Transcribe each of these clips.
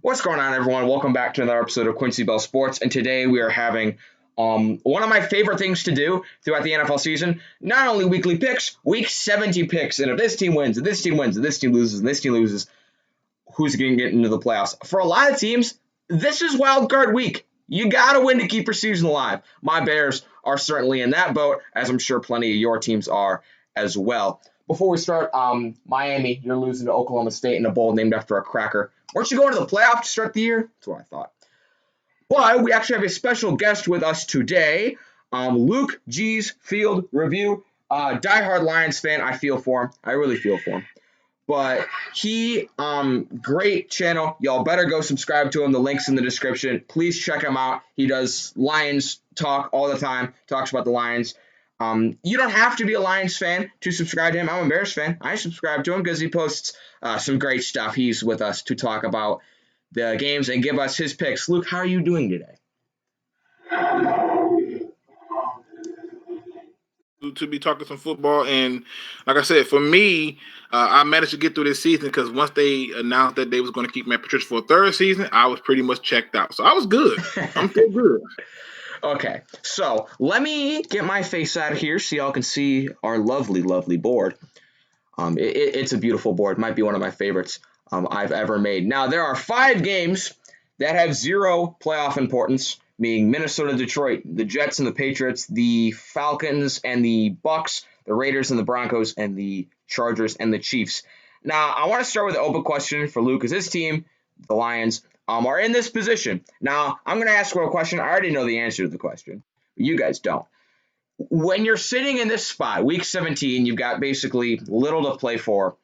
What's going on, everyone? Welcome back to another episode of Quincy Bell Sports. And today we are having one of my favorite things to do throughout the NFL season. Not only weekly picks, week 70 picks. And if this team wins, and this team wins, and this team loses, and this team loses, who's going to get into the playoffs? For a lot of teams, this is wild card week. You got to win to keep your season alive. My Bears are certainly in that boat, as I'm sure plenty of your teams are as well. Before we start, Miami, you're losing to Oklahoma State in a bowl named after a cracker. Weren't you going to the playoff to start the year? That's what I thought. But we actually have a special guest with us today, Luke G's Field Review. Diehard Lions fan. I feel for him. I really feel for him. But he, great channel. Y'all better go subscribe to him. The link's in the description. Please check him out. He does Lions talk all the time. Talks about the Lions. You don't have to be a Lions fan to subscribe to him. I'm a Bears fan. I subscribe to him because he posts some great stuff. He's with us to talk about the games and give us his picks. Luke, how are you doing today? To be talking some football, and like I said, for me, I managed to get through this season because once they announced that they was going to keep Matt Patricia for a third season, I was pretty much checked out. So I was good. I'm still good. Okay, so let me get my face out of here so y'all can see our lovely, lovely board. It's a beautiful board. Might be one of my favorites I've ever made. Now, there are 5 games that have zero playoff importance, meaning Minnesota, Detroit, the Jets and the Patriots, the Falcons and the Bucks, the Raiders and the Broncos, and the Chargers and the Chiefs. Now, I want to start with an open question for Luke, because his team, the Lions, are in this position. Now, I'm going to ask you a question. I already know the answer to the question, but you guys don't. When you're sitting in this spot, week 17, you've got basically little to play for.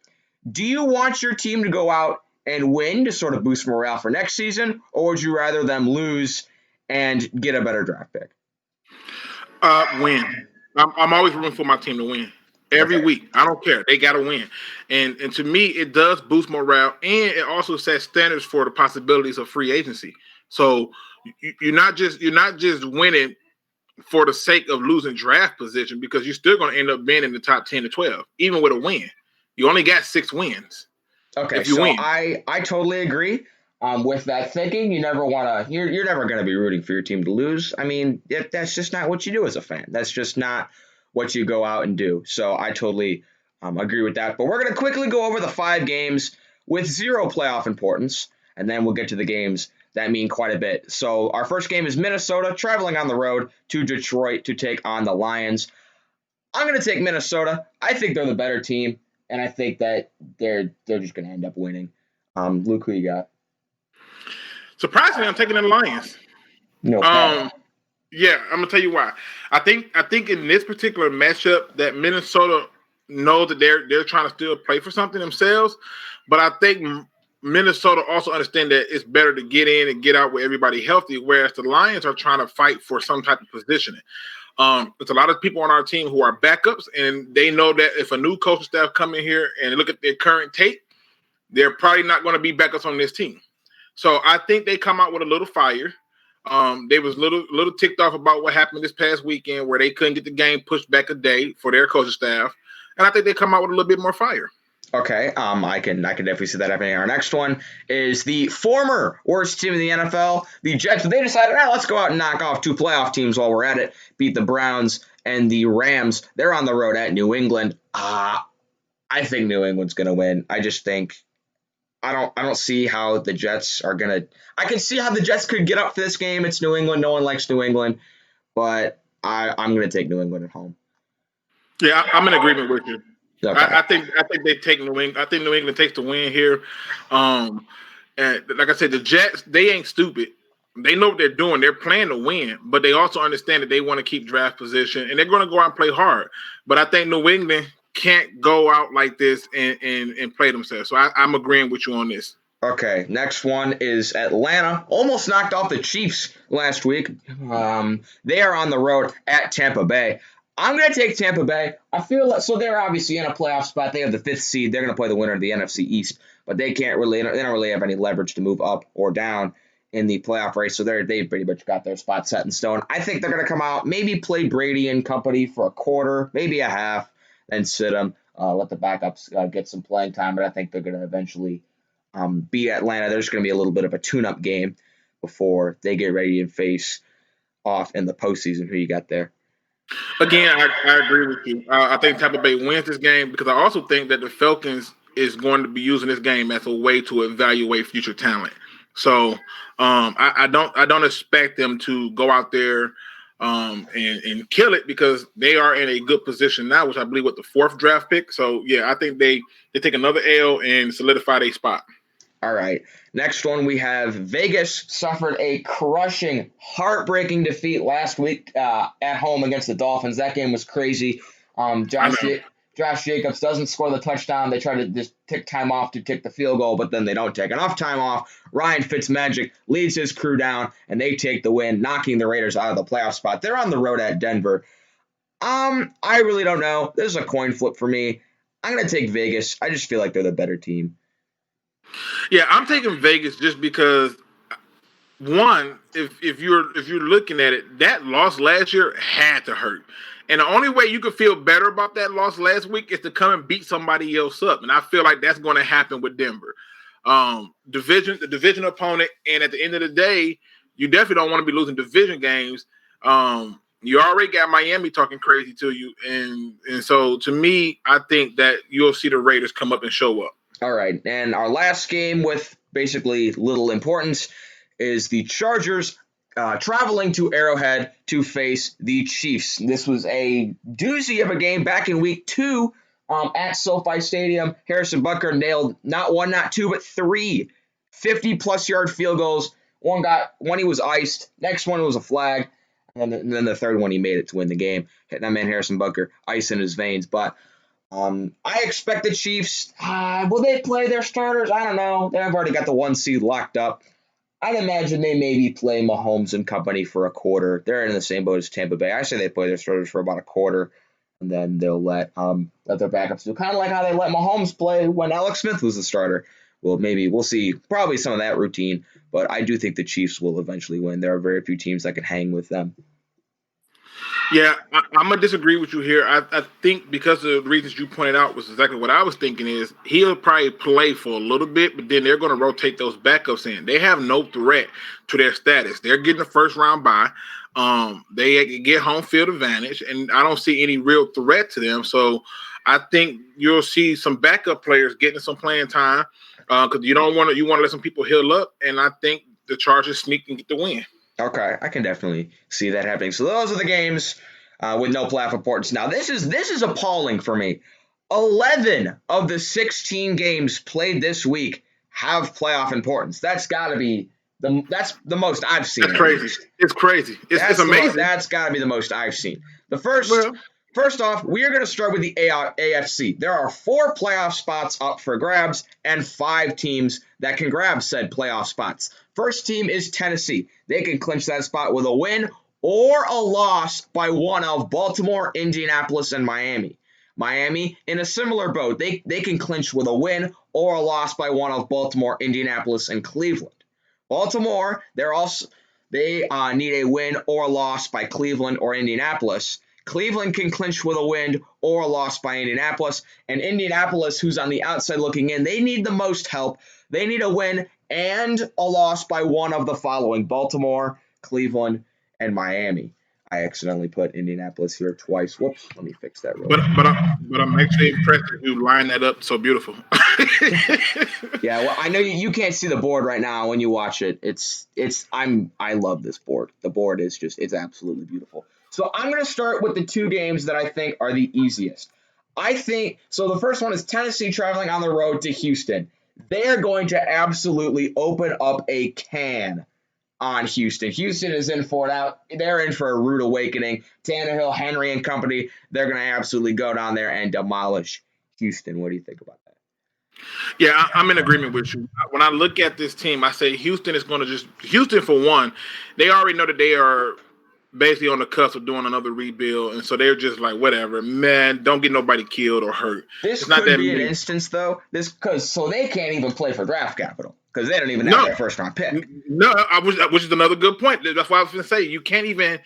Do you want your team to go out and win to sort of boost morale for next season, or would you rather them lose and get a better draft pick? Win. I'm always rooting for my team to win every Okay. week. I don't care. They got to win, and to me, it does boost morale, and it also sets standards for the possibilities of free agency. So you're not just winning for the sake of losing draft position, because you're still going to end up being in the top 10 to 12, even with a win. You only got 6 wins Okay, if you so win. I totally agree with that thinking. You never want to. You're never going to be rooting for your team to lose. I mean, that's just not what you do as a fan. That's just not what you go out and do. So I totally agree with that. But we're going to quickly go over the 5 games with zero playoff importance, and then we'll get to the games that mean quite a bit. So our first game is Minnesota traveling on the road to Detroit to take on the Lions. I'm going to take Minnesota. I think they're the better team, and I think that they're just going to end up winning. Luke, who you got? Surprisingly, I'm taking the Lions. No. Yeah, I'm gonna tell you why. I think in this particular matchup that Minnesota knows that they're trying to still play for something themselves, but I think Minnesota also understand that it's better to get in and get out with everybody healthy, whereas the Lions are trying to fight for some type of positioning. There's a lot of people on our team who are backups, and they know that if a new coaching staff come in here and look at their current tape, they're probably not going to be backups on this team. So I think they come out with a little fire. They was little ticked off about what happened this past weekend, where they couldn't get the game pushed back a day for their coaching staff, and I think they come out with a little bit more fire. Okay. I can definitely see that happening. Our next one is the former worst team in the NFL, the Jets. They decided, let's go out and knock off 2 playoff teams while we're at it. Beat the Browns and the Rams. They're on the road at New England. I think New England's going to win. I just think I don't see how the Jets are gonna. I can see how the Jets could get up for this game. It's New England. No one likes New England, but I'm gonna take New England at home. Yeah, I'm in agreement with you. Okay. I think they take New England. I think New England takes the win here. And like I said, the Jets, they ain't stupid. They know what they're doing. They're playing to win, but they also understand that they want to keep draft position, and they're going to go out and play hard. But I think New England can't go out like this and play themselves. So I'm agreeing with you on this. Okay. Next one is Atlanta. Almost knocked off the Chiefs last week. They are on the road at Tampa Bay. I'm going to take Tampa Bay. I feel like, so they're obviously in a playoff spot. They have the 5th seed. They're going to play the winner of the Nfc East, but they don't really have any leverage to move up or down in the playoff race. So they pretty much got their spot set in stone. I think they're going to come out, maybe play Brady and company for a quarter, maybe a half, and sit them. Let the backups get some playing time, but I think they're going to eventually beat Atlanta. There's going to be a little bit of a tune-up game before they get ready to face off in the postseason. Who you got there? Again, I agree with you. I think Tampa Bay wins this game because I also think that the Falcons is going to be using this game as a way to evaluate future talent. So I don't expect them to go out there and kill it because they are in a good position now, which I believe with the 4th draft pick. So yeah, I think they take another L and solidify their spot. All right. Next one, we have Vegas suffered a crushing, heartbreaking defeat last week at home against the Dolphins. That game was crazy. Josh Jacobs doesn't score the touchdown. They try to just take time off to take the field goal, but then they don't take enough time off. Ryan Fitzmagic leads his crew down, and they take the win, knocking the Raiders out of the playoff spot. They're on the road at Denver. I really don't know. This is a coin flip for me. I'm going to take Vegas. I just feel like they're the better team. Yeah, I'm taking Vegas just because one, if you're looking at it, that loss last year had to hurt. And the only way you could feel better about that loss last week is to come and beat somebody else up. And I feel like that's going to happen with Denver. The division opponent, and at the end of the day, you definitely don't want to be losing division games. You already got Miami talking crazy to you. And so to me, I think that you'll see the Raiders come up and show up. All right, and our last game with basically little importance is the Chargers traveling to Arrowhead to face the Chiefs. This was a doozy of a game back in week 2 at SoFi Stadium. Harrison Butker nailed not one, not two, but 3 50-plus yard field goals. One he was iced. Next one was a flag. And then the third one he made it to win the game. Hitting that man Harrison Butker, ice in his veins. But I expect the Chiefs, will they play their starters? I don't know. They've already got the 1 seed locked up. I'd imagine they maybe play Mahomes and company for a quarter. They're in the same boat as Tampa Bay. I say they play their starters for about a quarter, and then they'll let their backups do. Kind of like how they let Mahomes play when Alex Smith was the starter. Well, maybe we'll see probably some of that routine, but I do think the Chiefs will eventually win. There are very few teams that can hang with them. Yeah, I'm going to disagree with you here. I think because of the reasons you pointed out was exactly what I was thinking is he'll probably play for a little bit, but then they're going to rotate those backups in. They have no threat to their status. They're getting a first-round bye. They get home field advantage, and I don't see any real threat to them. So I think you'll see some backup players getting some playing time because you want to let some people heal up, and I think the Chargers sneak and get the win. Okay, I can definitely see that happening. So those are the games with no playoff importance. Now this is appalling for me. 11 of the 16 games played this week have playoff importance. That's got to be that's the most I've seen. That's crazy. It's crazy. It's amazing. That's got to be the most I've seen. First off, we are going to start with the AFC. There are 4 playoff spots up for grabs and 5 teams that can grab said playoff spots. First team is Tennessee. They can clinch that spot with a win or a loss by one of Baltimore, Indianapolis, and Miami. Miami, in a similar boat, they can clinch with a win or a loss by one of Baltimore, Indianapolis, and Cleveland. Baltimore, they need a win or a loss by Cleveland or Indianapolis. Cleveland can clinch with a win or a loss by Indianapolis. And Indianapolis, who's on the outside looking in, they need the most help. They need a win and a loss by one of the following: Baltimore, Cleveland, and Miami. I accidentally put Indianapolis here twice. Whoops, let me fix that real quick. But I'm actually impressed that you lined that up so beautiful. Yeah, well, I know you can't see the board right now when you watch it. I love this board. The board is it's absolutely beautiful. So I'm going to start with the 2 games that I think are the easiest. The first one is Tennessee traveling on the road to Houston. They are going to absolutely open up a can on Houston. Houston is in for it out. They're in for a rude awakening. Tannehill, Henry, and company, they're going to absolutely go down there and demolish Houston. What do you think about that? Yeah, I'm in agreement with you. When I look at this team, I say Houston is going to Houston, for one, they already know that they are basically on the cusp of doing another rebuild, and so they're just like, whatever, man, don't get nobody killed or hurt. This could be an instance, though. So they can't even play for draft capital because they don't even have that first-round pick. No, which is another good point. That's why I was going to say you can't even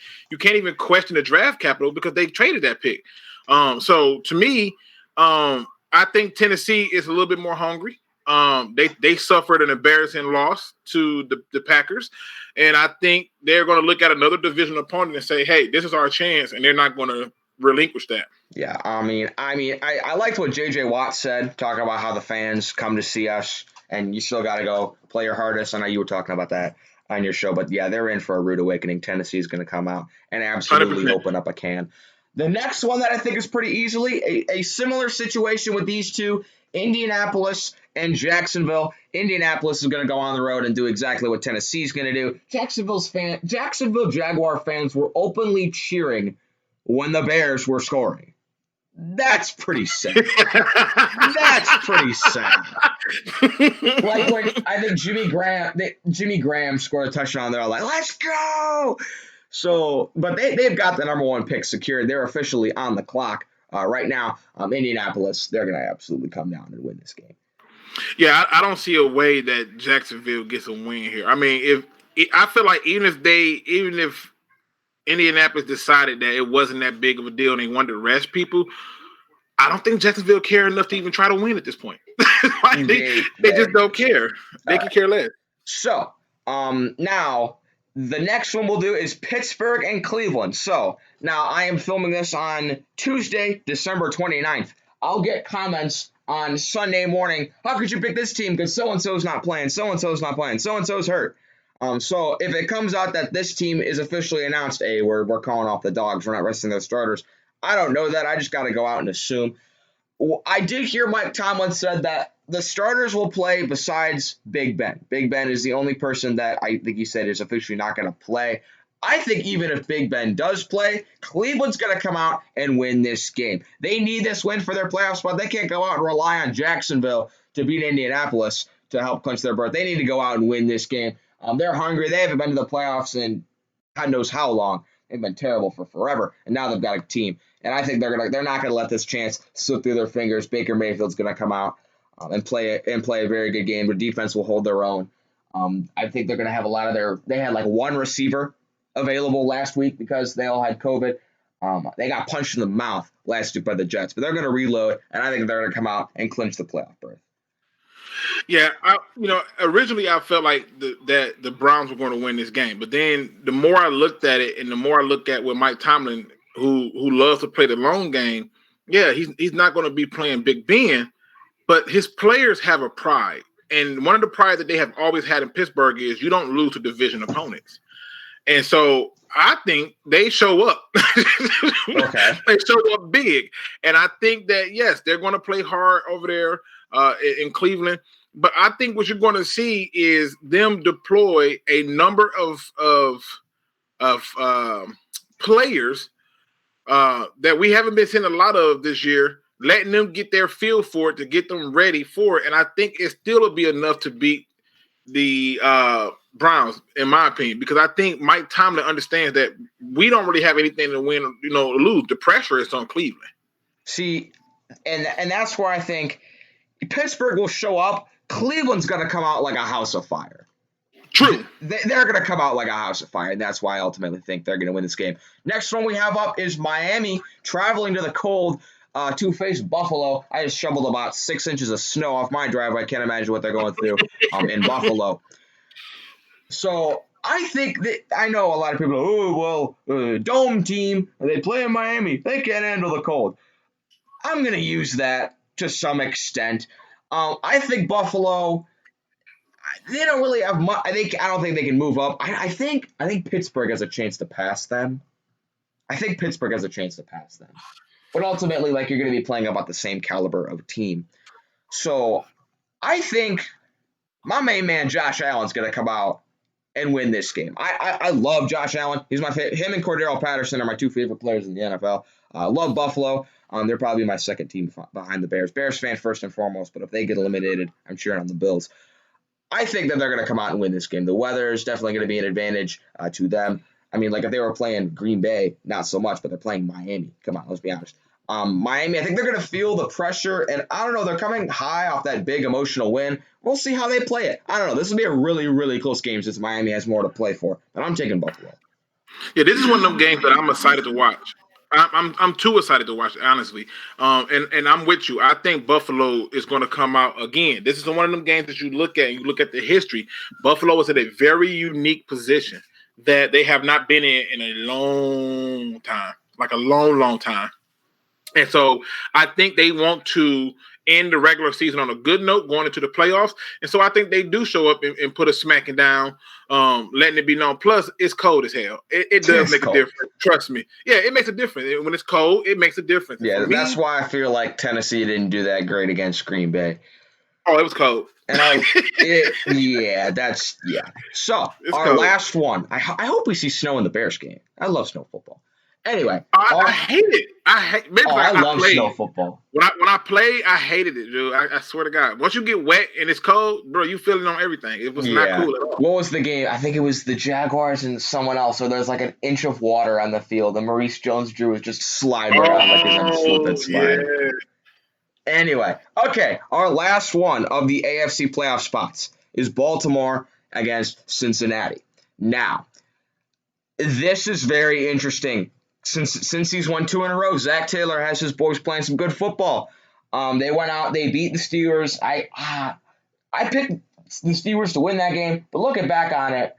question the draft capital because they traded that pick. So to me, I think Tennessee is a little bit more hungry. They suffered an embarrassing loss to the Packers, and I think they're going to look at another division opponent and say, "Hey, this is our chance," and they're not going to relinquish that. Yeah, I liked what J.J. Watt said, talking about how the fans come to see us, and you still got to go play your hardest. I know you were talking about that on your show, but yeah, they're in for a rude awakening. Tennessee is going to come out and absolutely 100%. open up a can. The next one that I think is pretty easily a similar situation with these two, Indianapolis and Jacksonville. Indianapolis is going to go on the road and do exactly what Tennessee is going to do. Jacksonville Jaguar fans were openly cheering when the Bears were scoring. That's pretty sad. That's pretty sad. Like when I think Jimmy Graham scored a touchdown, they're all like, "Let's go!" So, but they've got the number one pick secured. They're officially on the clock right now. Indianapolis, they're going to absolutely come down and win this game. Yeah, I don't see a way that Jacksonville gets a win here. I mean, I feel like even if Indianapolis decided that it wasn't that big of a deal and they wanted to rest people, I don't think Jacksonville care enough to even try to win at this point. Like they just don't care. They can care less. So, now the next one we'll do is Pittsburgh and Cleveland. So, now I am filming this on Tuesday, December 29th. I'll get comments on Sunday morning. How could you pick this team? Because so-and-so's not playing. So-and-so's not playing. So-and-so's hurt. So if it comes out that this team is officially announced, hey, we're calling off the dogs, we're not resting their starters, I don't know that. I just got to go out and assume. I did hear Mike Tomlin said that the starters will play besides Big Ben. Big Ben is the only person that I think he said is officially not going to play. I think even if Big Ben does play, Cleveland's going to come out and win this game. They need this win for their playoff spot. They can't go out and rely on Jacksonville to beat Indianapolis to help clinch their berth. They need to go out and win this game. They're hungry. They haven't been to the playoffs in God knows how long. They've been terrible for forever, and now they've got a team. And I think they're not gonna let this chance slip through their fingers. Baker Mayfield's gonna come out and play a very good game. Their defense will hold their own. I think they're gonna have a lot of they had like one receiver available last week because they all had COVID. They got punched in the mouth last week by the Jets, but they're gonna reload, and I think they're gonna come out and clinch the playoff berth. Yeah, originally I felt like that the Browns were going to win this game, but then the more I looked at it, and the more I look at with Mike Tomlin, who loves to play the long game, yeah, he's not going to be playing Big Ben, but his players have a pride, and one of the pride that they have always had in Pittsburgh is you don't lose to division opponents, and so I think they show up. Okay. They show up big, and I think that yes, they're going to play hard over there in Cleveland. But I think what you're going to see is them deploy a number of players that we haven't been seeing a lot of this year, letting them get their feel for it to get them ready for it. And I think it still will be enough to beat the Browns, in my opinion, because I think Mike Tomlin understands that we don't really have anything to win, to lose. The pressure is on Cleveland. See, and that's where I think Pittsburgh will show up. Cleveland's going to come out like a house of fire. True. They're going to come out like a house of fire, and that's why I ultimately think they're going to win this game. Next one we have up is Miami traveling to the cold to face Buffalo. I just shoveled about 6 inches of snow off my driveway. I can't imagine what they're going through in Buffalo. So I think that I know a lot of people, dome team, they play in Miami. They can't handle the cold. I'm going to use that to some extent. I think Buffalo, they don't really have much. I don't think they can move up. I think Pittsburgh has a chance to pass them. But ultimately, you're going to be playing about the same caliber of team. So I think my main man Josh Allen's going to come out and win this game. I love Josh Allen. He's my favorite. Him and Cordero Patterson are my two favorite players in the NFL. Love Buffalo. They're probably my second team behind the Bears. Bears fan first and foremost, but if they get eliminated, I'm cheering on the Bills. I think that they're going to come out and win this game. The weather is definitely going to be an advantage to them. I mean, if they were playing Green Bay, not so much, but they're playing Miami. Come on, let's be honest. Miami, I think they're going to feel the pressure, and I don't know, they're coming high off that big emotional win. We'll see how they play it. I don't know. This will be a really, really close game since Miami has more to play for, but I'm taking Buffalo. Yeah, this is one of them games that I'm excited to watch. I'm too excited to watch it, honestly. And I'm with you. I think Buffalo is going to come out again. This is one of them games that you look at and you look at the history. Buffalo is in a very unique position that they have not been in a long time, like a long, long time. And so I think they want to end the regular season on a good note going into the playoffs. And so I think they do show up and put a smacking down, letting it be known. Plus, it's cold as hell. It does make a difference. Trust me. Yeah, it makes a difference. When it's cold, it makes a difference. Yeah, that's why I feel like Tennessee didn't do that great against Green Bay. Oh, it was cold. And So it's our cold. last one. I hope we see snow in the Bears game. I love snow football. Anyway, I hate it. I love snow football. When I play, I hated it, dude. I swear to God. Once you get wet and it's cold, bro, you feel it on everything. It was not cool at all. What was the game? I think it was the Jaguars and someone else. So there's like an inch of water on the field, and Maurice Jones-Drew was just sliding around like he's on a slip and slide. Yeah. Anyway, okay, our last one of the AFC playoff spots is Baltimore against Cincinnati. Now, this is very interesting. Since he's won 2 in a row, Zach Taylor has his boys playing some good football. They went out, they beat the Steelers. I picked the Steelers to win that game, but looking back on it,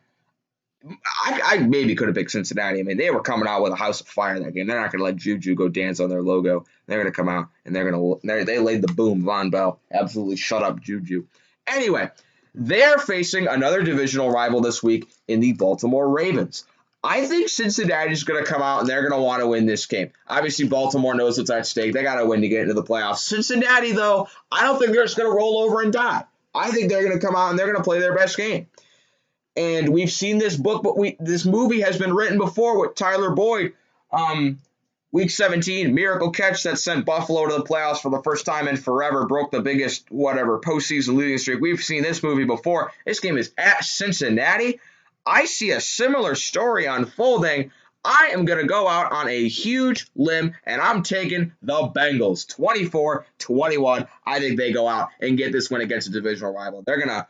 I maybe could have picked Cincinnati. I mean, they were coming out with a house of fire that game. They're not going to let Juju go dance on their logo. They're going to come out and they laid the boom. Von Bell absolutely shut up Juju. Anyway, they're facing another divisional rival this week in the Baltimore Ravens. I think Cincinnati's going to come out and they're going to want to win this game. Obviously, Baltimore knows what's at stake. They got to win to get into the playoffs. Cincinnati, though, I don't think they're just going to roll over and die. I think they're going to come out and they're going to play their best game. And we've seen this book, but this movie has been written before with Tyler Boyd. Week 17, miracle catch that sent Buffalo to the playoffs for the first time in forever, broke the biggest postseason losing streak. We've seen this movie before. This game is at Cincinnati. I see a similar story unfolding. I am going to go out on a huge limb, and I'm taking the Bengals, 24-21. I think they go out and get this win against a divisional rival. The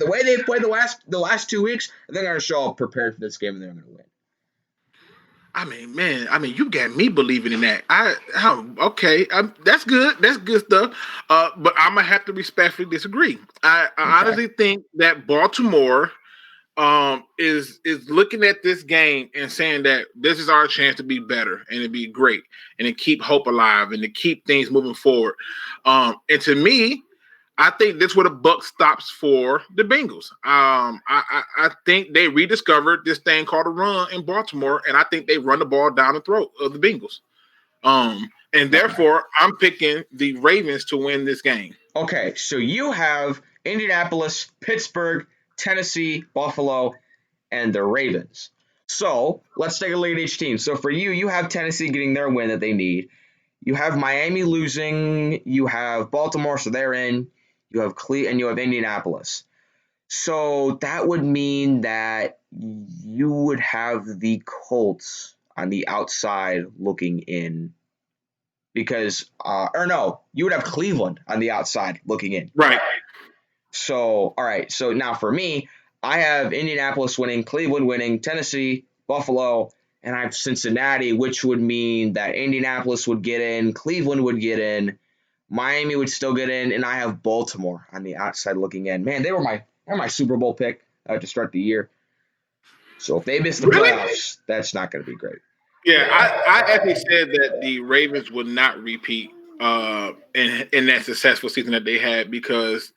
way they've played the last 2 weeks, they're going to show up prepared for this game, and they're going to win. You got me believing in that. Okay, that's good. That's good stuff. But I'm gonna have to respectfully disagree. I honestly think that Baltimore is looking at this game and saying that this is our chance to be better and to be great and to keep hope alive and to keep things moving forward. And to me, I think this is where the buck stops for the Bengals. I think they rediscovered this thing called a run in Baltimore, and I think they run the ball down the throat of the Bengals. And therefore, I'm picking the Ravens to win this game. Okay, so you have Indianapolis, Pittsburgh, Tennessee, Buffalo, and the Ravens. So let's take a look at each team. So for you have Tennessee getting their win that they need. You have Miami losing. You have Baltimore, so they're in. You have and you have Indianapolis. So that would mean that you would have the Colts on the outside looking in. Because, you would have Cleveland on the outside looking in. Right. So, all right. So now for me, I have Indianapolis winning, Cleveland winning, Tennessee, Buffalo, and I have Cincinnati, which would mean that Indianapolis would get in, Cleveland would get in, Miami would still get in, and I have Baltimore on the outside looking in. Man, they're my Super Bowl pick to start the year. So if they miss the playoffs, that's not going to be great. Yeah, I actually said that the Ravens would not repeat in that successful season that they had because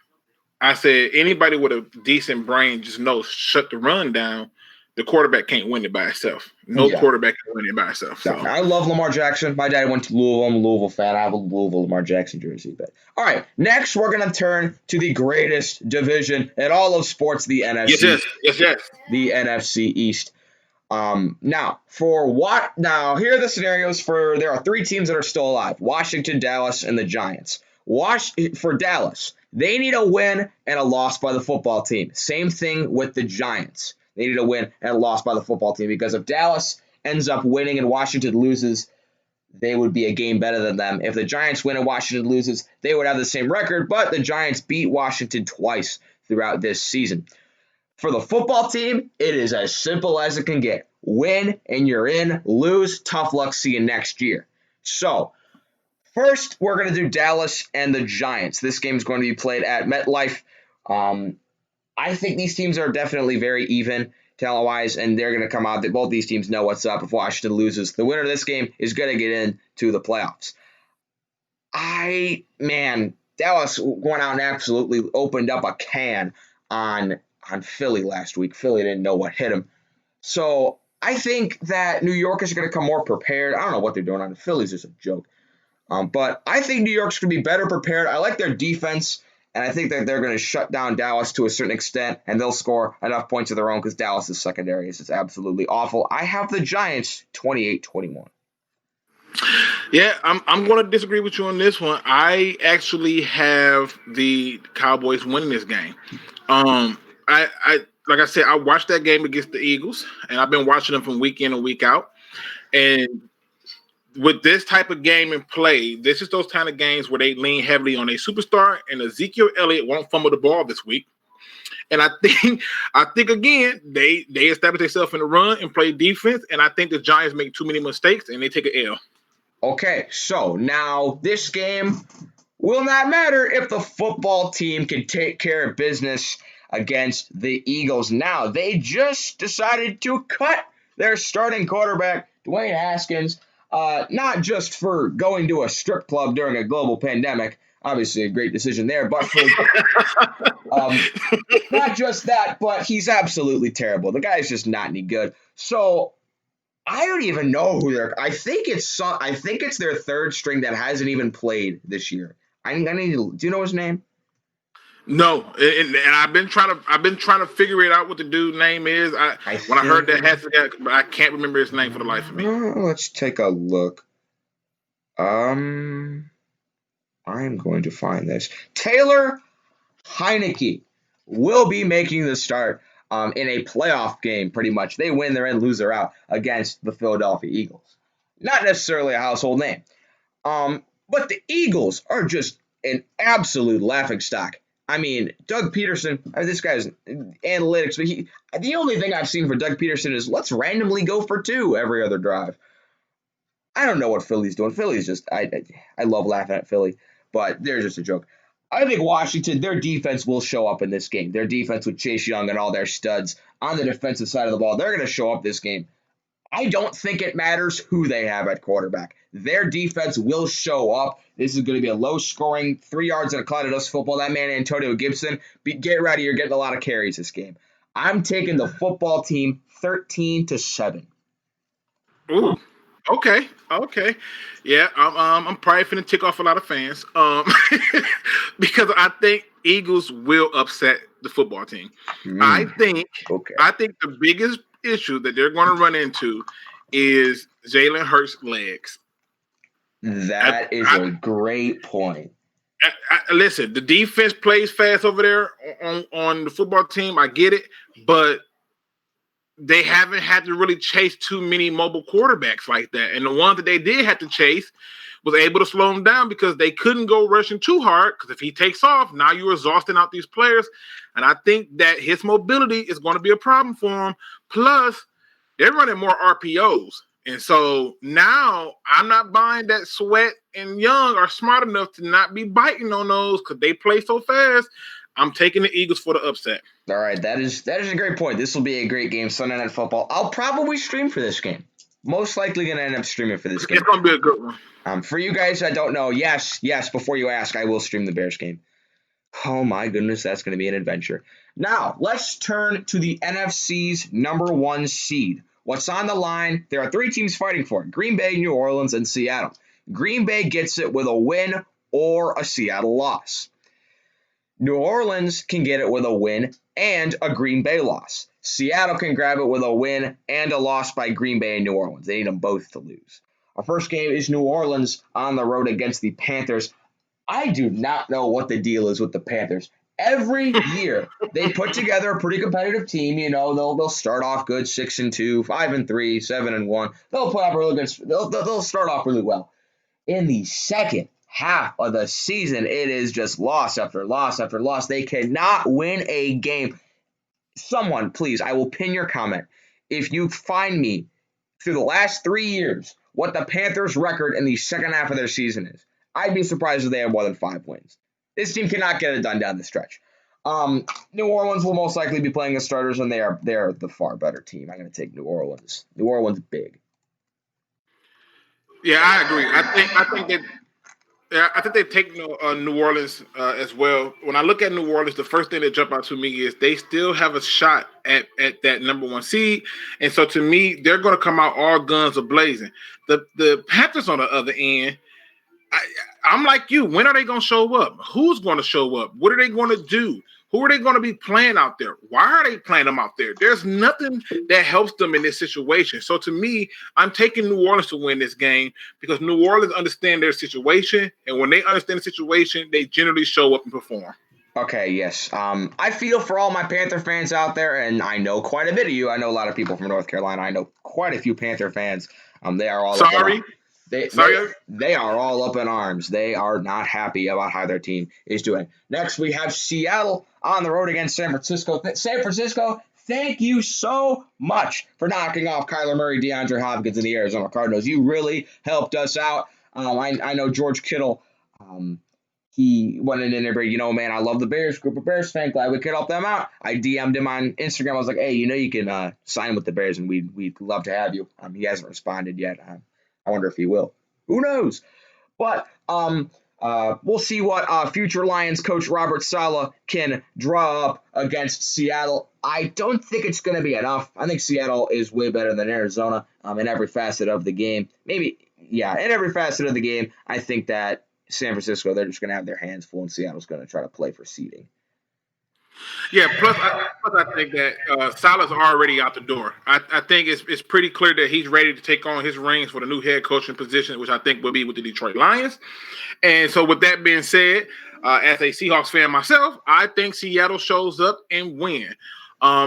I said anybody with a decent brain just knows shut the run down. The quarterback can't win it by itself. No quarterback can win it by itself. So. I love Lamar Jackson. My dad went to Louisville. I'm a Louisville fan. I have a Louisville Lamar Jackson jersey. But all right, next we're going to turn to the greatest division in all of sports, the NFC. Yes. The NFC East. Now, here are the scenarios there are 3 teams that are still alive. Washington, Dallas, and the Giants. For Dallas, they need a win and a loss by the football team. Same thing with the Giants. They need a win and a loss by the football team because if Dallas ends up winning and Washington loses, they would be a game better than them. If the Giants win and Washington loses, they would have the same record, but the Giants beat Washington twice throughout this season. For the football team, it is as simple as it can get. Win and you're in. Lose, tough luck. See you next year. So, first, we're going to do Dallas and the Giants. This game is going to be played at MetLife. I think these teams are definitely very even talent-wise, and they're going to come out. Both these teams know what's up. If Washington loses, the winner of this game is going to get into the playoffs. Dallas went out and absolutely opened up a can on Philly last week. Philly didn't know what hit them. So I think that New York is going to come more prepared. I don't know what they're doing on Philly's just a joke. But I think New York's going to be better prepared. I like their defense, and I think that they're going to shut down Dallas to a certain extent, and they'll score enough points of their own because Dallas' secondary is just absolutely awful. I have the Giants 28-21. Yeah, I'm going to disagree with you on this one. I actually have the Cowboys winning this game. I like I said, I watched that game against the Eagles, and I've been watching them from week in and week out. And with this type of game in play, this is those kind of games where they lean heavily on a superstar, and Ezekiel Elliott won't fumble the ball this week. And I think again, they establish themselves in the run and play defense, and I think the Giants make too many mistakes and they take an L. Okay, so now this game will not matter if the football team can take care of business against the Eagles. Now, they just decided to cut their starting quarterback, Dwayne Haskins, not just for going to a strip club during a global pandemic, obviously a great decision there, but for not just that, but he's absolutely terrible. The guy's just not any good. So I don't even know who they're. I think it's their third string that hasn't even played this year. I need to. Do you know his name? No, and I've been trying to figure it out what the dude's name is. When I heard that Haskins guy, but I can't remember his name for the life of me. Let's take a look. I'm going to find this. Taylor Heineke will be making the start in a playoff game, pretty much. They win, they're in, lose, they're out against the Philadelphia Eagles. Not necessarily a household name. But the Eagles are just an absolute laughingstock. I mean, Doug Peterson, this guy's analytics, but the only thing I've seen for Doug Peterson is let's randomly go for 2 every other drive. I don't know what Philly's doing. Philly's just, I love laughing at Philly, but they're just a joke. I think Washington, their defense will show up in this game. Their defense with Chase Young and all their studs on the defensive side of the ball, they're going to show up this game. I don't think it matters who they have at quarterback. Their defense will show up. This is going to be a low-scoring, 3 yards in a cloud of dust football. That man, Antonio Gibson, get ready. You're getting a lot of carries this game. I'm taking the football team 13-7. Ooh. Okay. Yeah, I'm probably finna tick off a lot of fans. Because I think Eagles will upset the football team. I think the biggest issue that they're going to run into is Jalen Hurts' legs. That is a great point. Listen, the defense plays fast over there on the football team. I get it, but they haven't had to really chase too many mobile quarterbacks like that. And the one that they did have to chase was able to slow him down because they couldn't go rushing too hard, because if he takes off, now you're exhausting out these players. And I think that his mobility is going to be a problem for him. Plus, they're running more RPOs. And so now I'm not buying that Sweat and Young are smart enough to not be biting on those because they play so fast. I'm taking the Eagles for the upset. All right, that is a great point. This will be a great game, Sunday Night Football. I'll probably stream for this game. Most likely going to end up streaming for this game. It's going to be a good one. For you guys that don't know, yes, before you ask, I will stream the Bears game. Oh my goodness, that's going to be an adventure. Now, let's turn to the NFC's number 1 seed. What's on the line? There are 3 teams fighting for it: Green Bay, New Orleans, and Seattle. Green Bay gets it with a win or a Seattle loss. New Orleans can get it with a win and a Green Bay loss. Seattle can grab it with a win and a loss by Green Bay and New Orleans. They need them both to lose. Our first game is New Orleans on the road against the Panthers. I do not know what the deal is with the Panthers. Every year, they put together a pretty competitive team. You know, they'll start off good, 6-2, 5-3, 7-1. They'll put up really good. They'll start off really well. In the second half of the season, it is just loss after loss after loss. They cannot win a game. Someone, please, I will pin your comment. if you find me through the last 3 years what the Panthers' record in the second half of their season is, I'd be surprised if they have more than 5 wins. This team cannot get it done down the stretch. New Orleans will most likely be playing the starters, and they're the far better team. I'm going to take New Orleans. New Orleans big. Yeah, I agree. I think they've taken New Orleans as well. When I look at New Orleans, the first thing that jump out to me is they still have a shot at that number 1 seed, and so to me, they're going to come out all guns a blazing. The Panthers on the other end, I'm like you. When are they going to show up? Who's going to show up? What are they going to do? Who are they going to be playing out there? Why are they playing them out there? There's nothing that helps them in this situation. So to me, I'm taking New Orleans to win this game because New Orleans understand their situation, and when they understand the situation, they generally show up and perform. Okay, yes. I feel for all my Panther fans out there, and I know quite a bit of you. I know a lot of people from North Carolina. I know quite a few Panther fans. They are all sorry. They are all up in arms. They are not happy about how their team is doing. Next, we have Seattle on the road against San Francisco. San Francisco, thank you so much for knocking off Kyler Murray, DeAndre Hopkins, and the Arizona Cardinals. You really helped us out. I know George Kittle. He went in and everybody, man, I love the Bears, group of Bears fan. Glad we could help them out. I DM'd him on Instagram. I was like, hey, you can sign with the Bears, and we'd love to have you. He hasn't responded yet. I wonder if he will. Who knows? But we'll see what future Lions coach Robert Saleh can draw up against Seattle. I don't think it's going to be enough. I think Seattle is way better than Arizona in every facet of the game. In every facet of the game. I think that San Francisco, they're just going to have their hands full, and Seattle's going to try to play for seeding. Yeah, plus I think that Saleh's already out the door. I think it's pretty clear that he's ready to take on his rings for the new head coaching position, which I think will be with the Detroit Lions. And so with that being said, as a Seahawks fan myself, I think Seattle shows up and win.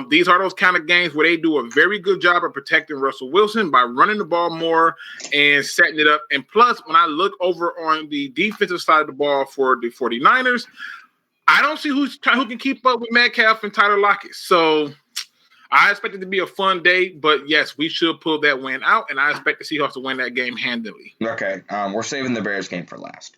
These are those kind of games where they do a very good job of protecting Russell Wilson by running the ball more and setting it up. And plus, when I look over on the defensive side of the ball for the 49ers, I don't see who can keep up with Metcalf and Tyler Lockett. So I expect it to be a fun day, but yes, we should pull that win out, and I expect the Seahawks to win that game handily. Okay, we're saving the Bears game for last.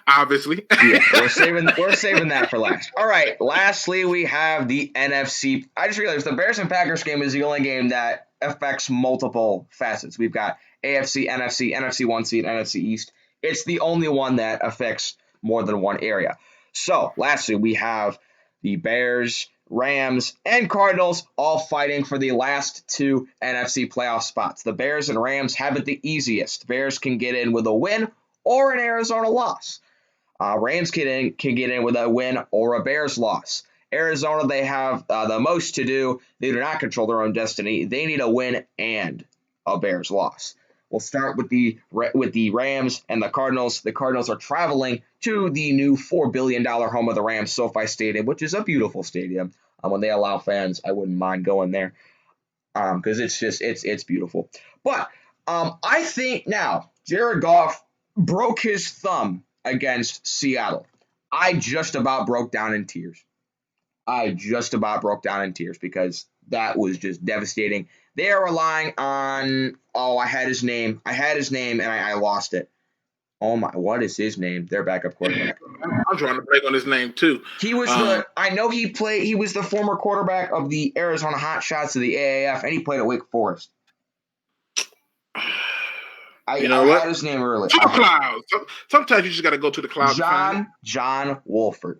Obviously. Yeah, we're saving that for last. All right, lastly, we have the NFC. I just realized the Bears and Packers game is the only game that affects multiple facets. We've got AFC, NFC 1 seed, NFC East. It's the only one that affects more than one area. So, lastly, we have the Bears, Rams, and Cardinals all fighting for the last 2 NFC playoff spots. The Bears and Rams have it the easiest. Bears can get in with a win or an Arizona loss. Rams can get in with a win or a Bears loss. Arizona, they have the most to do. They do not control their own destiny. They need a win and a Bears loss. We'll start with the Rams and the Cardinals. The Cardinals are traveling to the new $4 billion home of the Rams, SoFi Stadium, which is a beautiful stadium. When they allow fans, I wouldn't mind going there because it's beautiful. But I think now Jared Goff broke his thumb against Seattle. I just about broke down in tears. Because that was just devastating. They are relying on, I had his name, and I lost it. Oh my, what is his name? Their backup quarterback. I'm trying to break on his name too. He was he was the former quarterback of the Arizona Hotshots of the AAF, and he played at Wake Forest. I had his name earlier. To the clouds. Sometimes you just got to go to the clouds. John Wolford.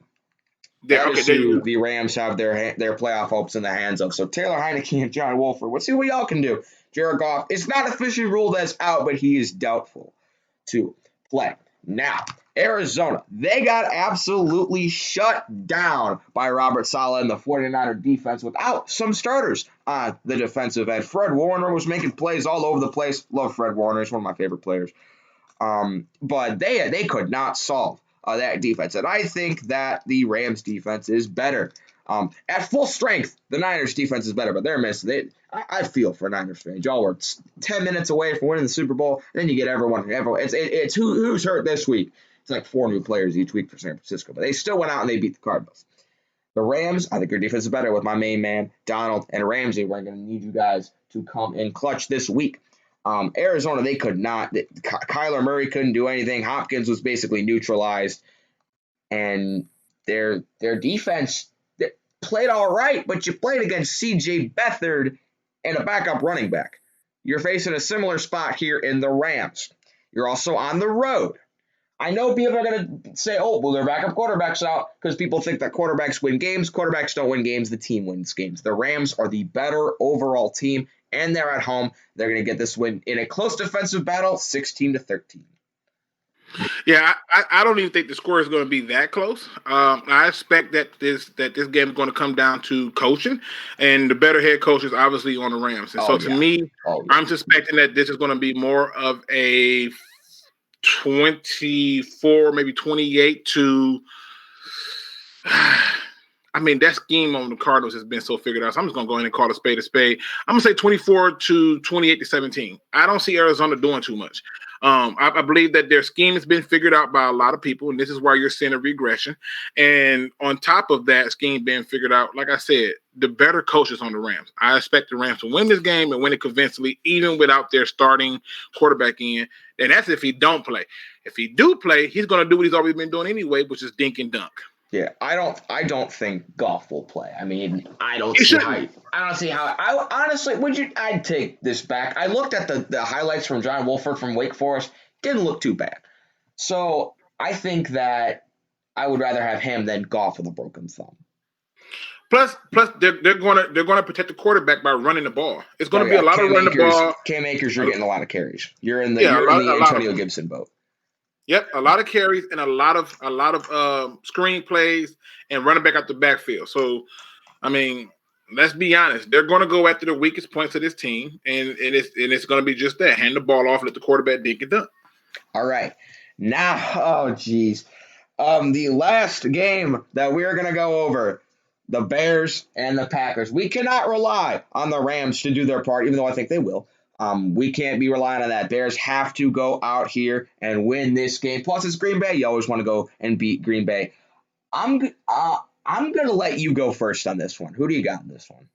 The Rams have their playoff hopes in the hands of. So Taylor Heineke and John Wolford. Let's see what y'all can do. Jared Goff is not officially ruled as out, but he is doubtful to play. Now, Arizona, they got absolutely shut down by Robert Saleh and the 49er defense without some starters on the defensive end. Fred Warner was making plays all over the place. Love Fred Warner. He's one of my favorite players. But they could not solve that defense. And I think that the Rams defense is better. At full strength, the Niners defense is better, but they're missing. I feel for Niners fans. Y'all were 10 minutes away from winning the Super Bowl. And then you get everyone. It's who's hurt this week. It's like 4 new players each week for San Francisco. But they still went out and they beat the Cardinals. The Rams, I think your defense is better with my main man, Donald and Ramsey. We're going to need you guys to come in clutch this week. Arizona, they could not. Kyler Murray couldn't do anything. Hopkins was basically neutralized. And their defense played all right, but you played against C.J. Beathard and a backup running back. You're facing a similar spot here in the Rams. You're also on the road. I know people are going to say, oh, well, their backup quarterback's out because people think that quarterbacks win games. Quarterbacks don't win games. The team wins games. The Rams are the better overall team, and they're at home. They're going to get this win in a close defensive battle, 16-13. Yeah, I don't even think the score is going to be that close. I expect that this game is going to come down to coaching, and the better head coach is obviously on the Rams. And to me, I'm suspecting that this is going to be more of a 24, maybe 28 to. I mean, that scheme on the Cardinals has been so figured out. So I'm just going to go ahead and call a spade a spade. I'm going to say 24 to 28 to 17. I don't see Arizona doing too much. I believe that their scheme has been figured out by a lot of people, and this is why you're seeing a regression. And on top of that scheme being figured out, like I said, the better coaches on the Rams. I expect the Rams to win this game and win it convincingly, even without their starting quarterback in. And that's if he don't play. If he do play, he's going to do what he's always been doing anyway, which is dink and dunk. Yeah, I don't think Goff will play. I mean, I don't see how. I honestly, I'd take this back. I looked at the highlights from John Wolford from Wake Forest. Didn't look too bad. So I think that I would rather have him than Goff with a broken thumb. Plus, they're going to protect the quarterback by running the ball. It's going to be a lot of running the ball. Cam Akers, you're getting a lot of carries. You're in the Antonio Gibson boat. Yep, a lot of carries and a lot of screen plays and running back out the backfield. So, I mean, let's be honest. They're going to go after the weakest points of this team, and it's going to be just that: hand the ball off, let the quarterback dink it done. All right, now, oh geez, the last game that we're going to go over: the Bears and the Packers. We cannot rely on the Rams to do their part, even though I think they will. We can't be relying on that. Bears have to go out here and win this game. Plus, it's Green Bay. You always want to go and beat Green Bay. I'm going to let you go first on this one. Who do you got in this one?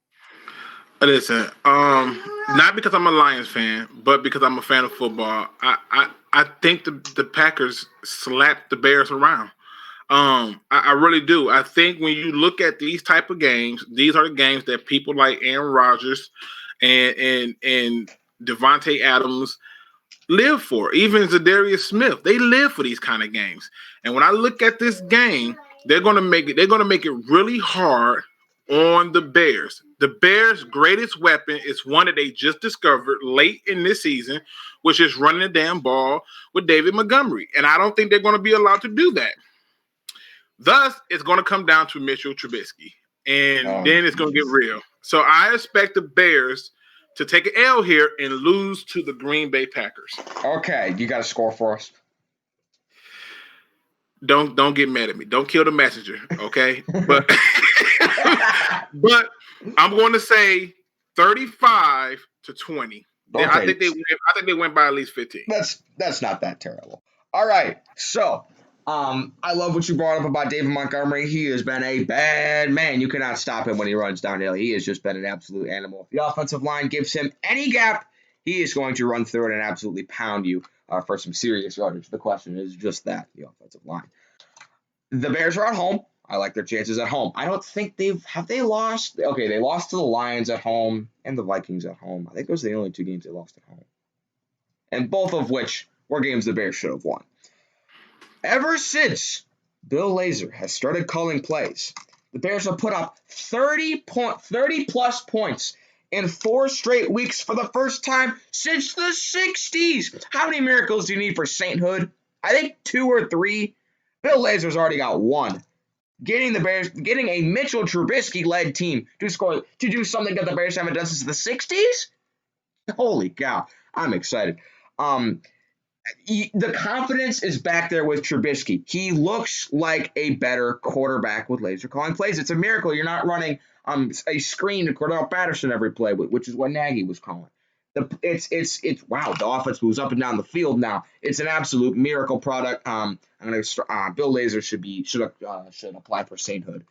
Listen, not because I'm a Lions fan, but because I'm a fan of football. I think the Packers slapped the Bears around. I really do. I think when you look at these type of games, these are the games that people like Aaron Rodgers and Devontae Adams live for. Even Zadarius Smith, they live for these kind of games. And when I look at this game, they're going to make it really hard on the Bears. The Bears' greatest weapon is one that they just discovered late in this season, which is running the damn ball with David Montgomery. And I don't think they're going to be allowed to do that. Thus, it's going to come down to Mitchell Trubisky. And then it's going to get real. So I expect the Bears to take an L here and lose to the Green Bay Packers. Okay, you got a score for us. Don't get mad at me. Don't kill the messenger, okay? But I'm going to say 35-20. Okay. I think they win by at least 15. That's not that terrible. All right, so I love what you brought up about David Montgomery. He has been a bad man. You cannot stop him when he runs downhill. He has just been an absolute animal. If the offensive line gives him any gap, he is going to run through it and absolutely pound you for some serious yardage. The question is just that, the offensive line. The Bears are at home. I like their chances at home. I don't think they lost? Okay, they lost to the Lions at home and the Vikings at home. I think those are the only two games they lost at home. And both of which were games the Bears should have won. Ever since Bill Lazor has started calling plays, the Bears have put up 30-plus points in 4 straight weeks for the first time since the 60s. How many miracles do you need for sainthood? I think 2 or 3. Bill Lazor's already got 1. Getting a Mitchell Trubisky-led team to do something that the Bears haven't done since the 60s? Holy cow. I'm excited. The confidence is back there with Trubisky. He looks like a better quarterback with Lazor calling plays. It's a miracle you're not running a screen to Cordell Patterson every play, which is what Nagy was calling. It's wow. The offense moves up and down the field now. It's an absolute miracle product. I'm gonna Bill Lazor should apply for sainthood.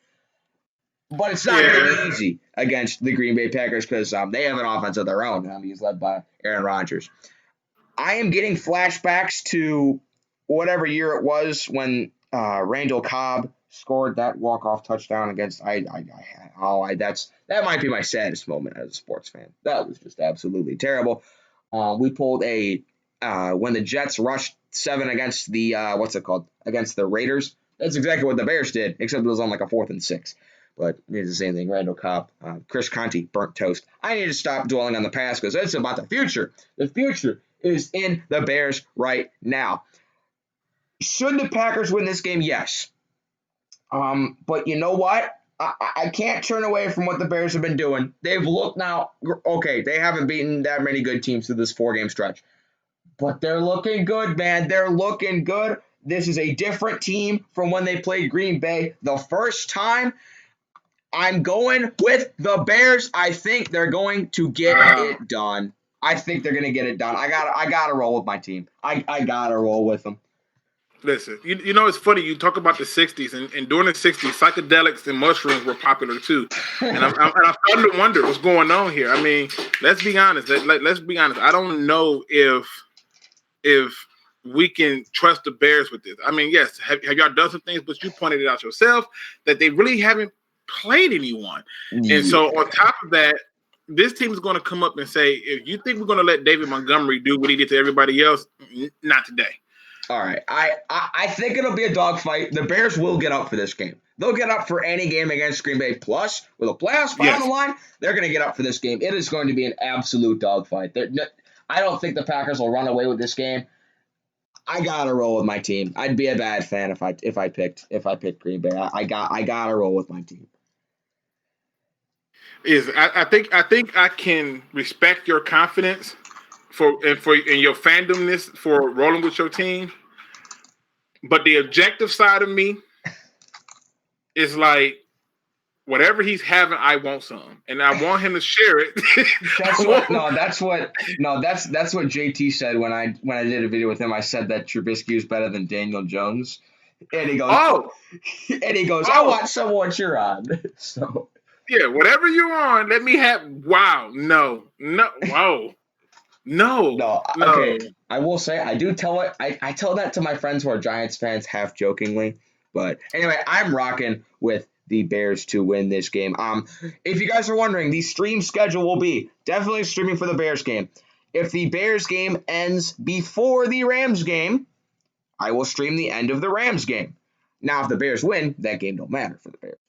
But it's not going to be easy against the Green Bay Packers because they have an offense of their own. He's led by Aaron Rodgers. I am getting flashbacks to whatever year it was when Randall Cobb scored that walk-off touchdown against that might be my saddest moment as a sports fan. That was just absolutely terrible. We pulled when the Jets rushed 7 against the against the Raiders. That's exactly what the Bears did, except it was on like a 4th and 6. But it's the same thing. Randall Cobb, Chris Conte, burnt toast. I need to stop dwelling on the past because it's about the future. The future is in the Bears right now. Should the Packers win this game? Yes. But you know what? I can't turn away from what the Bears have been doing. They've looked now. Okay, they haven't beaten that many good teams through this 4-game stretch. But they're looking good, man. They're looking good. This is a different team from when they played Green Bay the first time. I'm going with the Bears. I think they're going to get it done. I think they're going to get it done. I got to roll with my team. I got to roll with them. Listen, you know, it's funny. You talk about the 60s, and during the 60s, psychedelics and mushrooms were popular too. And I'm starting to wonder what's going on here. I mean, let's be honest. Let's be honest. I don't know if we can trust the Bears with this. I mean, yes, have y'all done some things, but you pointed it out yourself that they really haven't played anyone. And so on top of that, this team is going to come up and say, if you think we're going to let David Montgomery do what he did to everybody else, not today. All right. I think it'll be a dogfight. The Bears will get up for this game. They'll get up for any game against Green Bay. Plus, with a playoff spot on the line, they're going to get up for this game. It is going to be an absolute dogfight. I don't think the Packers will run away with this game. I gotta roll with my team. I'd be a bad fan if I picked Green Bay. I gotta roll with my team. I think I can respect your confidence and your fandomness for rolling with your team, but the objective side of me is like, whatever he's having, I want some, and I want him to share it. That's what JT said when I did a video with him. I said that Trubisky is better than Daniel Jones, and he goes, I want someone you're on. So yeah, whatever you're on, let me have. Wow, no. Okay, I will say I do tell it. I tell that to my friends who are Giants fans, half jokingly. But anyway, I'm rocking with the Bears to win this game. If you guys are wondering, the stream schedule will be definitely streaming for the Bears game. If the Bears game ends before the Rams game, I will stream the end of the Rams game. Now, if the Bears win, that game don't matter for the Bears.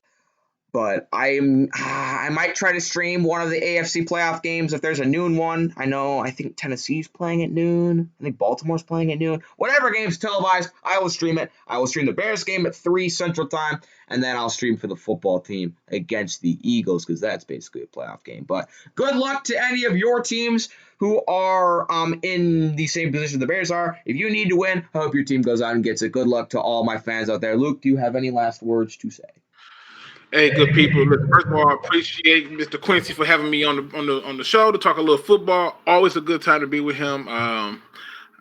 But I might try to stream one of the AFC playoff games if there's a noon one. I think Tennessee's playing at noon. I think Baltimore's playing at noon. Whatever game's televised, I will stream it. I will stream the Bears game at 3 Central Time, and then I'll stream for the football team against the Eagles because that's basically a playoff game. But good luck to any of your teams who are in the same position the Bears are. If you need to win, I hope your team goes out and gets it. Good luck to all my fans out there. Luke, do you have any last words to say? Hey, good people. Look, first of all, I appreciate Mr. Quincy for having me on the show to talk a little football. Always a good time to be with him. I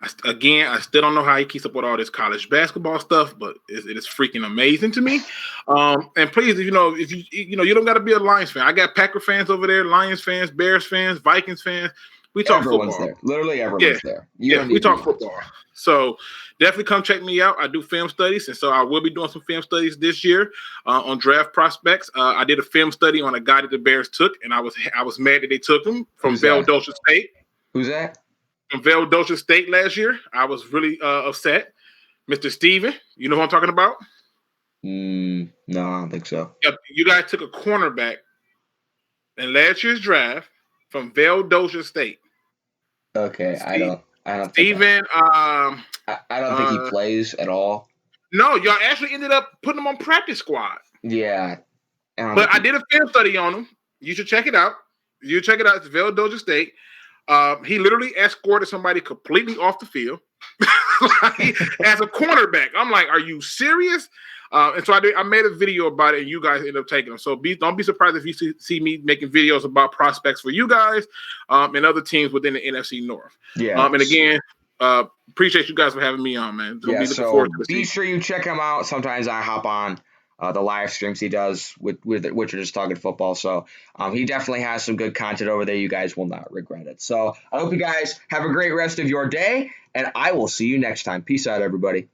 still don't know how he keeps up with all this college basketball stuff, but it is freaking amazing to me. And please, if you don't got to be a Lions fan. I got Packer fans over there, Lions fans, Bears fans, Vikings fans. We talk everyone's football. There. Literally everyone's there. We talk football. So definitely come check me out. I do film studies, and so I will be doing some film studies this year on draft prospects. I did a film study on a guy that the Bears took, and I was mad that they took him from Valdosta State. Who's that? From Valdosta State last year. I was really upset. Mr. Steven, you know who I'm talking about? No, I don't think so. Yep, you guys took a cornerback in last year's draft from Valdosta State. Okay, I don't. Steven, I don't think he plays at all. No, y'all actually ended up putting him on practice squad. Yeah. I did a film study on him. You should check it out. It's Valdosta State. He literally escorted somebody completely off the field as a cornerback. I'm like, are you serious? And so I made a video about it, and you guys ended up taking them. So don't be surprised if you see me making videos about prospects for you guys and other teams within the NFC North. Yeah. And again, appreciate you guys for having me on, man. So be sure you check them out. Sometimes I hop on the live streams he does with which are just talking football. So he definitely has some good content over there. You guys will not regret it. So I hope you guys have a great rest of your day, and I will see you next time. Peace out, everybody.